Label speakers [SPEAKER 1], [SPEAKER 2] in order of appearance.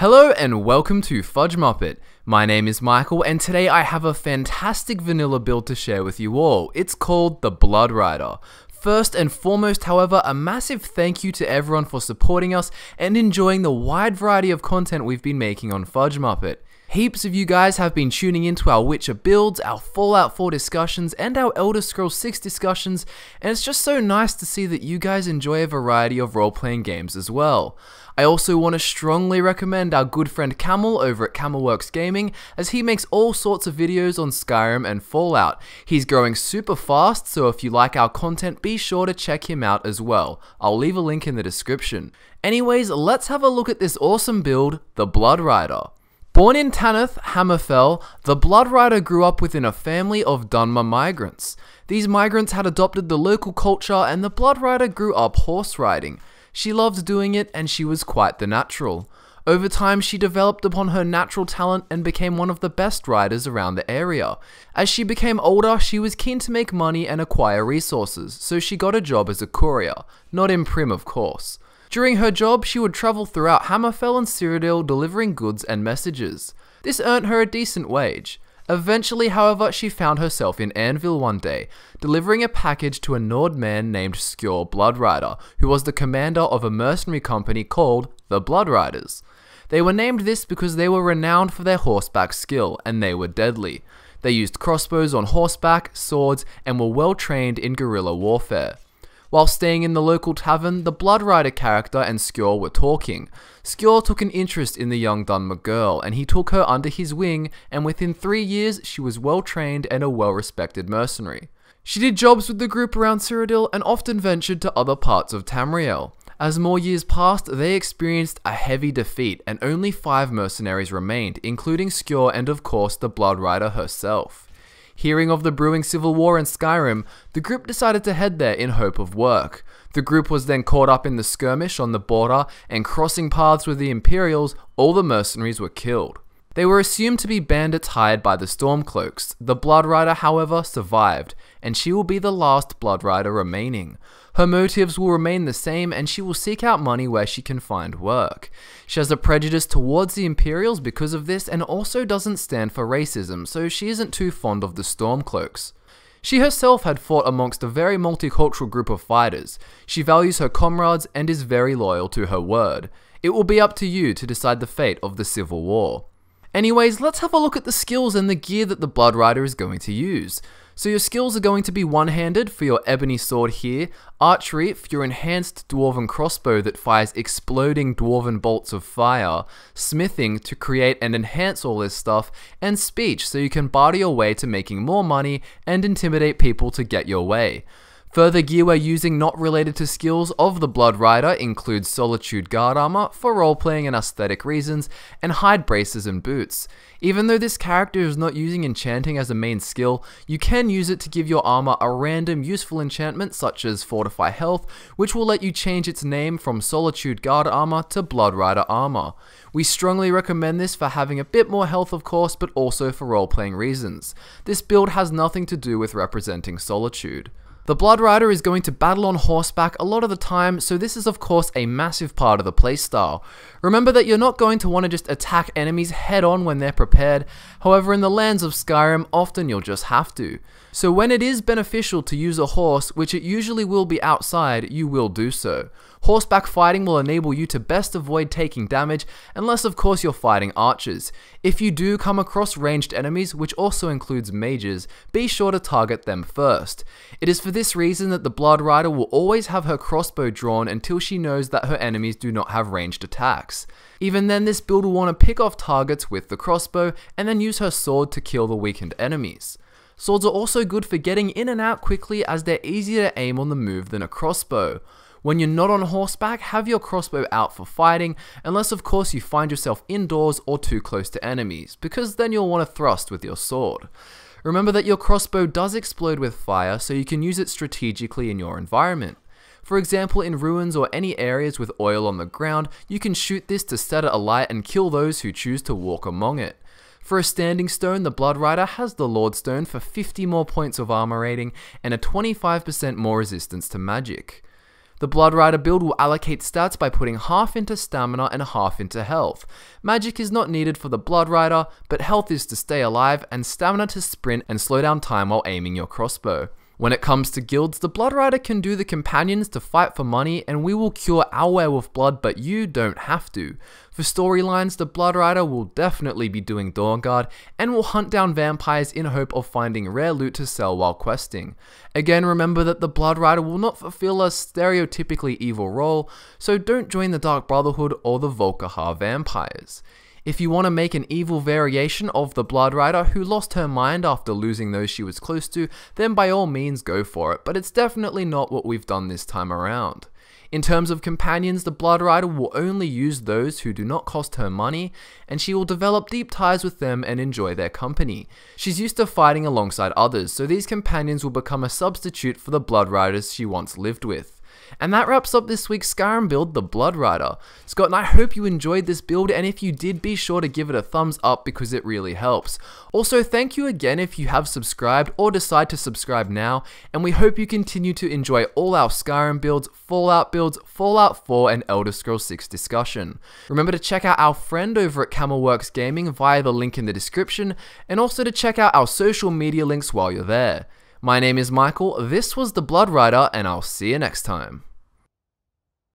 [SPEAKER 1] Hello and welcome to FudgeMuppet. My name is Michael and today I have a fantastic vanilla build to share with you all. It's called the Bloodrider. First and foremost, however, a massive thank you to everyone for supporting us and enjoying the wide variety of content we've been making on FudgeMuppet. Heaps of you guys have been tuning into our Witcher builds, our Fallout 4 discussions, and our Elder Scrolls 6 discussions, and it's just so nice to see that you guys enjoy a variety of role-playing games as well. I also want to strongly recommend our good friend Camel over at Camelworks Gaming, as he makes all sorts of videos on Skyrim and Fallout. He's growing super fast, so if you like our content, be sure to check him out as well. I'll leave a link in the description. Anyways, let's have a look at this awesome build, the Bloodrider. Born in Tanith, Hammerfell, the Bloodrider grew up within a family of Dunmer migrants. These migrants had adopted the local culture and the Bloodrider grew up horse riding. She loved doing it and she was quite the natural. Over time she developed upon her natural talent and became one of the best riders around the area. As she became older, she was keen to make money and acquire resources, so she got a job as a courier, not in Prim of course. During her job, she would travel throughout Hammerfell and Cyrodiil delivering goods and messages. This earned her a decent wage. Eventually, however, she found herself in Anvil one day, delivering a package to a Nord man named Skjor Bloodrider, who was the commander of a mercenary company called the Bloodriders. They were named this because they were renowned for their horseback skill, and they were deadly. They used crossbows on horseback, swords, and were well trained in guerrilla warfare. While staying in the local tavern, the Bloodrider character and Skjor were talking. Skjor took an interest in the young Dunmer girl, and he took her under his wing, and within 3 years, she was well trained and a well-respected mercenary. She did jobs with the group around Cyrodiil and often ventured to other parts of Tamriel. As more years passed, they experienced a heavy defeat, and only 5 mercenaries remained, including Skjor and of course the Bloodrider herself. Hearing of the brewing civil war in Skyrim, the group decided to head there in hope of work. The group was then caught up in the skirmish on the border, and crossing paths with the Imperials, all the mercenaries were killed. They were assumed to be bandits hired by the Stormcloaks. The Bloodrider, however, survived, and she will be the last Bloodrider remaining. Her motives will remain the same, and she will seek out money where she can find work. She has a prejudice towards the Imperials because of this, and also doesn't stand for racism, so she isn't too fond of the Stormcloaks. She herself had fought amongst a very multicultural group of fighters. She values her comrades and is very loyal to her word. It will be up to you to decide the fate of the Civil War. Anyways, let's have a look at the skills and the gear that the Bloodrider is going to use. So your skills are going to be one-handed for your ebony sword here, archery for your enhanced dwarven crossbow that fires exploding dwarven bolts of fire, smithing to create and enhance all this stuff, and speech so you can barter your way to making more money and intimidate people to get your way. Further gear we're using not related to skills of the Bloodrider includes Solitude guard armor for roleplaying and aesthetic reasons, and hide braces and boots. Even though this character is not using enchanting as a main skill, you can use it to give your armor a random useful enchantment such as Fortify Health, which will let you change its name from Solitude guard armor to Bloodrider armor. We strongly recommend this for having a bit more health of course, but also for roleplaying reasons. This build has nothing to do with representing Solitude. The Bloodrider is going to battle on horseback a lot of the time, so this is of course a massive part of the playstyle. Remember that you're not going to want to just attack enemies head on when they're prepared, however in the lands of Skyrim often you'll just have to. So when it is beneficial to use a horse, which it usually will be outside, you will do so. Horseback fighting will enable you to best avoid taking damage, unless of course you're fighting archers. If you do come across ranged enemies, which also includes mages, be sure to target them first. It is for this reason that the Bloodrider will always have her crossbow drawn until she knows that her enemies do not have ranged attacks. Even then, this build will want to pick off targets with the crossbow, and then use her sword to kill the weakened enemies. Swords are also good for getting in and out quickly, as they're easier to aim on the move than a crossbow. When you're not on horseback, have your crossbow out for fighting, unless of course you find yourself indoors or too close to enemies, because then you'll want to thrust with your sword. Remember that your crossbow does explode with fire, so you can use it strategically in your environment. For example, in ruins or any areas with oil on the ground, you can shoot this to set it alight and kill those who choose to walk among it. For a standing stone, the Bloodrider has the Lordstone for 50 more points of armor rating and a 25% more resistance to magic. The Bloodrider build will allocate stats by putting half into stamina and half into health. Magic is not needed for the Bloodrider, but health is to stay alive and stamina to sprint and slow down time while aiming your crossbow. When it comes to guilds, the Bloodrider can do the companions to fight for money, and we will cure our werewolf blood, but you don't have to. For storylines, the Bloodrider will definitely be doing Dawnguard, and will hunt down vampires in hope of finding rare loot to sell while questing. Again, remember that the Bloodrider will not fulfill a stereotypically evil role, so don't join the Dark Brotherhood or the Volkihar vampires. If you want to make an evil variation of the Bloodrider who lost her mind after losing those she was close to, then by all means go for it, but it's definitely not what we've done this time around. In terms of companions, the Bloodrider will only use those who do not cost her money, and she will develop deep ties with them and enjoy their company. She's used to fighting alongside others, so these companions will become a substitute for the Bloodriders she once lived with. And that wraps up this week's Skyrim build, the Bloodrider. Scott and I hope you enjoyed this build, and if you did, be sure to give it a thumbs up because it really helps. Also, thank you again if you have subscribed or decide to subscribe now, and we hope you continue to enjoy all our Skyrim builds, Fallout 4, and Elder Scrolls 6 discussion. Remember to check out our friend over at Camelworks Gaming via the link in the description, and also to check out our social media links while you're there. My name is Michael, this was the Bloodrider, and I'll see you next time.